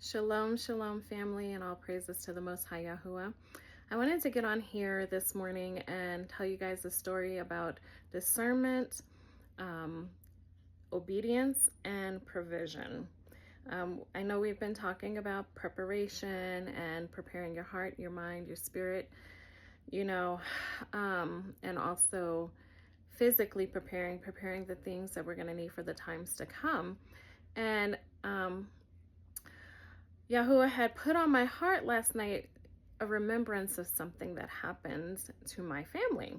Shalom, shalom, family, and all praises to the Most High Yahuwah. I wanted to get on here this morning and tell you guys a story about discernment, um, obedience, and provision. I know we've been talking about preparation and preparing your heart, your mind, your spirit, and also physically preparing the things that we're going to need for the times to come. And Yahuwah had put on my heart last night a remembrance of something that happened to my family.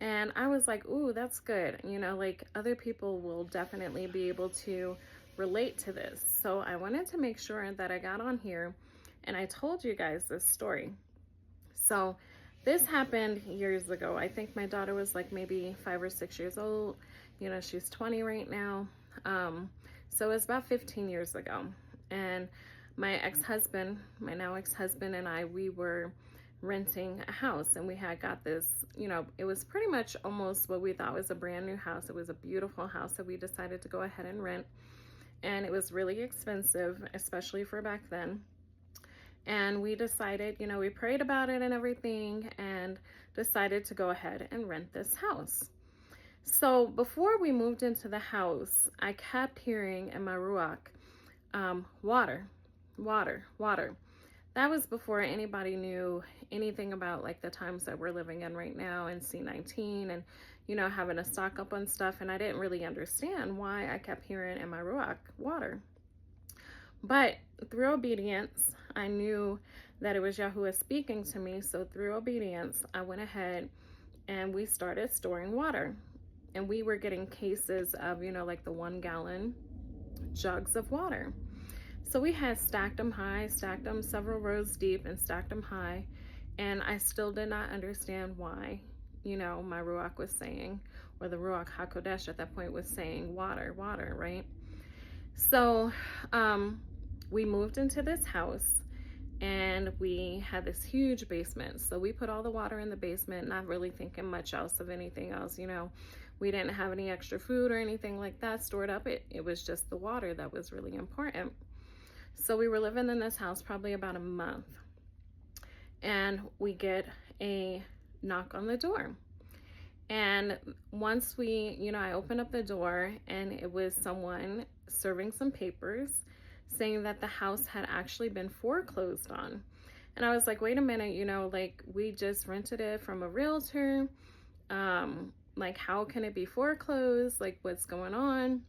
And I was like, ooh, that's good. Like other people will definitely be able to relate to this. So I wanted to make sure that I got on here and I told you guys this story. So this happened years ago. I think my daughter was like maybe 5 or 6 years old. She's 20 right now. So it was about 15 years ago. And my ex-husband, my now ex-husband, and I, we were renting a house, and we had got this, it was pretty much almost what we thought was a brand new house. It was a beautiful house that we decided to go ahead and rent, and it was really expensive, especially for back then. And we decided, we prayed about it and everything and decided to go ahead and rent this house. So before we moved into the house, I kept hearing in my ruach, water, water, water. That was before anybody knew anything about like the times that we're living in right now and C-19 and, having to stock up on stuff. And I didn't really understand why I kept hearing in my ruach, water. But through obedience, I knew that it was Yahuwah speaking to me. So through obedience, I went ahead and we started storing water. And we were getting cases of, like the 1-gallon jugs of water. So we had stacked them high, stacked them several rows deep and stacked them high. And I still did not understand why, my Ruach was saying, or the Ruach HaKodesh at that point was saying water, water, right? So we moved into this house and we had this huge basement. So we put all the water in the basement, not really thinking much else of anything else, We didn't have any extra food or anything like that stored up. It was just the water that was really important. So we were living in this house probably about a month, and we get a knock on the door. And once I opened up the door, and it was someone serving some papers saying that the house had actually been foreclosed on. And I was like, wait a minute, like we just rented it from a realtor. Like, how can it be foreclosed? Like, what's going on?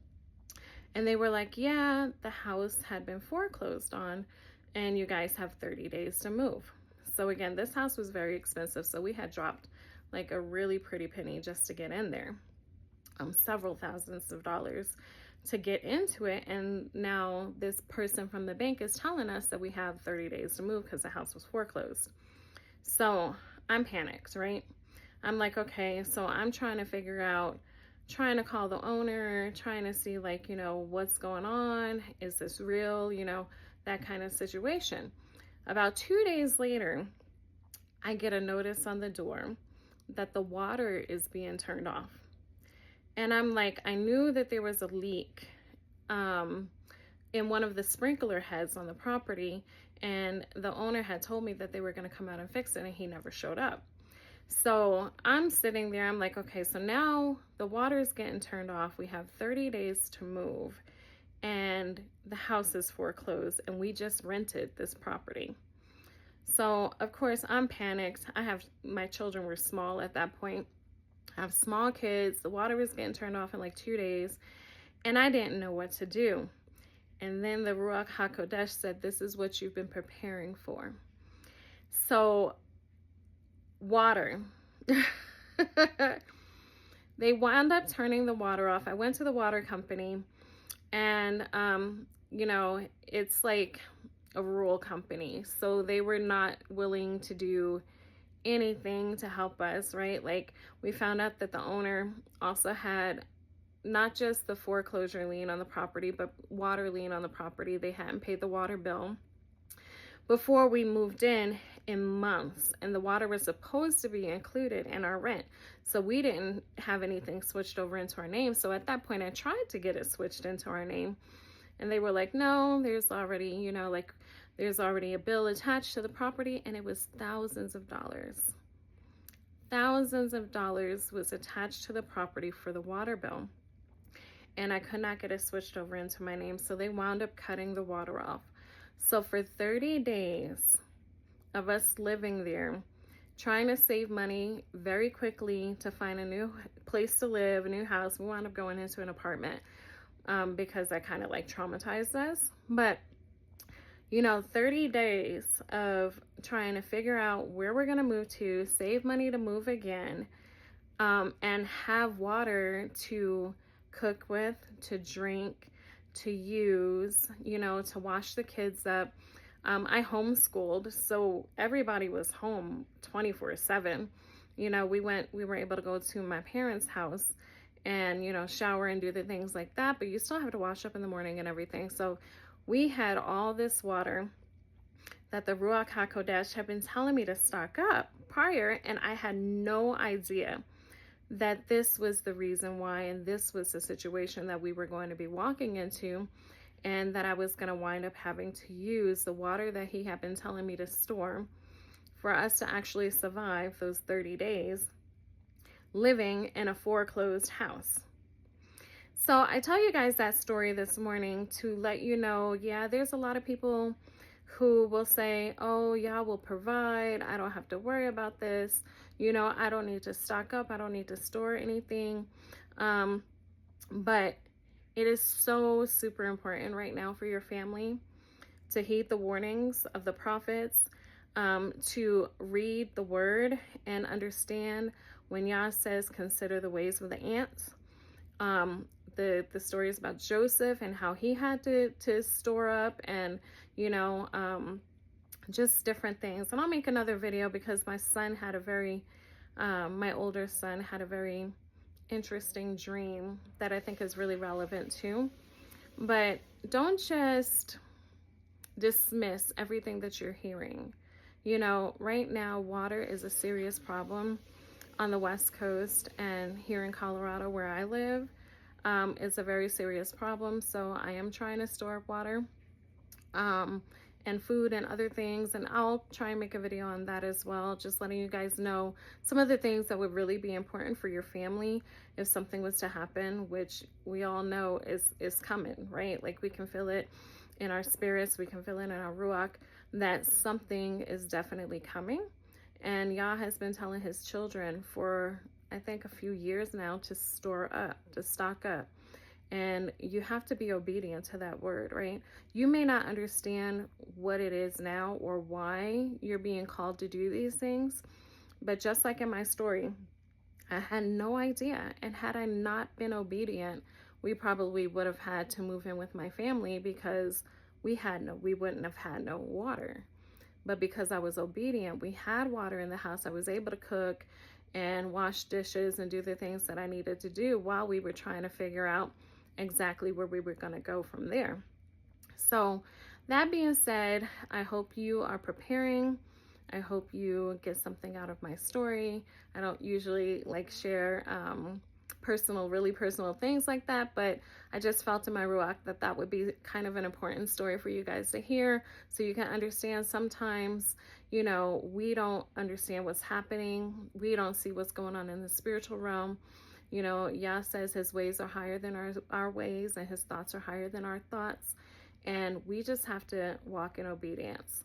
And they were like, yeah, the house had been foreclosed on and you guys have 30 days to move. So again, this house was very expensive. So we had dropped like a really pretty penny just to get in there, several thousands of dollars to get into it. And now this person from the bank is telling us that we have 30 days to move because the house was foreclosed. So I'm panicked, right? I'm like, okay, so I'm trying to call the owner, trying to see like, what's going on? Is this real? That kind of situation. About 2 days later, I get a notice on the door that the water is being turned off. And I'm like, I knew that there was a leak in one of the sprinkler heads on the property. And the owner had told me that they were going to come out and fix it, and he never showed up. So I'm sitting there, I'm like, okay, so now the water is getting turned off. We have 30 days to move and the house is foreclosed and we just rented this property. So of course I'm panicked. My children were small at that point. I have small kids. The water was getting turned off in like 2 days and I didn't know what to do. And then the Ruach HaKodesh said, this is what you've been preparing for. So water. They wound up turning the water off. I went to the water company and, it's like a rural company. So they were not willing to do anything to help us, right? Like we found out that the owner also had not just the foreclosure lien on the property, but water lien on the property. They hadn't paid the water bill before we moved in months, and the water was supposed to be included in our rent. So we didn't have anything switched over into our name. So at that point, I tried to get it switched into our name, And they were like, no, there's already, you know, like there's already a bill attached to the property, and it was thousands of dollars. Thousands of dollars was attached to the property for the water bill. And I could not get it switched over into my name, so they wound up cutting the water off. So for 30 days of us living there, trying to save money very quickly to find a new place to live, a new house, we wound up going into an apartment because that kind of like traumatized us. But you know, 30 days of trying to figure out where we're going to move to, save money to move again, and have water to cook with, to drink, to use, you know, to wash the kids up. I homeschooled, so everybody was home 24/7. You know, we were able to go to my parents' house and, you know, shower and do the things like that, but you still have to wash up in the morning and everything. So we had all this water that the Ruach HaKodesh had been telling me to stock up prior, and I had no idea that this was the reason why, and this was the situation that we were going to be walking into, and that I was going to wind up having to use the water that he had been telling me to store for us to actually survive those 30 days living in a foreclosed house. So I tell you guys that story this morning to let you know, yeah, there's a lot of people who will say, oh, YAH will provide. I don't have to worry about this. You know, I don't need to stock up. I don't need to store anything. But it is so super important right now for your family to heed the warnings of the prophets, to read the word and understand when YAH says, consider the ways of the ants. The stories about Joseph and how he had to store up, and, you know, just different things. And I'll make another video because my son had a very, my older son had a very interesting dream that I think is really relevant too. But don't just dismiss everything that you're hearing. You know, right now, water is a serious problem on the West Coast, and here in Colorado where I live, it's a very serious problem. So I am trying to store up water and food and other things, and I'll try and make a video on that as well, just letting you guys know some of the things that would really be important for your family if something was to happen, which we all know is coming, right? Like, we can feel it in our spirits, we can feel it in our ruach, that something is definitely coming. And YAH has been telling his children for, I think, a few years now to store up, to stock up. And you have to be obedient to that word, right? You may not understand what it is now or why you're being called to do these things, but just like in my story, I had no idea. And had I not been obedient, we probably would have had to move in with my family because we wouldn't have had no water. But because I was obedient, we had water in the house. I was able to cook and wash dishes and do the things that I needed to do while we were trying to figure out exactly where we were going to go from there. So that being said, I hope you are preparing. I hope you get something out of my story. I don't usually like share really personal things like that, but I just felt in my ruach that that would be kind of an important story for you guys to hear, so you can understand sometimes, you know, we don't understand what's happening. We don't see what's going on in the spiritual realm. You know, YAH says his ways are higher than our ways, and his thoughts are higher than our thoughts. And we just have to walk in obedience.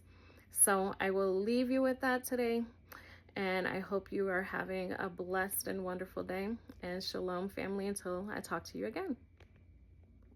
So I will leave you with that today. And I hope you are having a blessed and wonderful day. And shalom, family, until I talk to you again.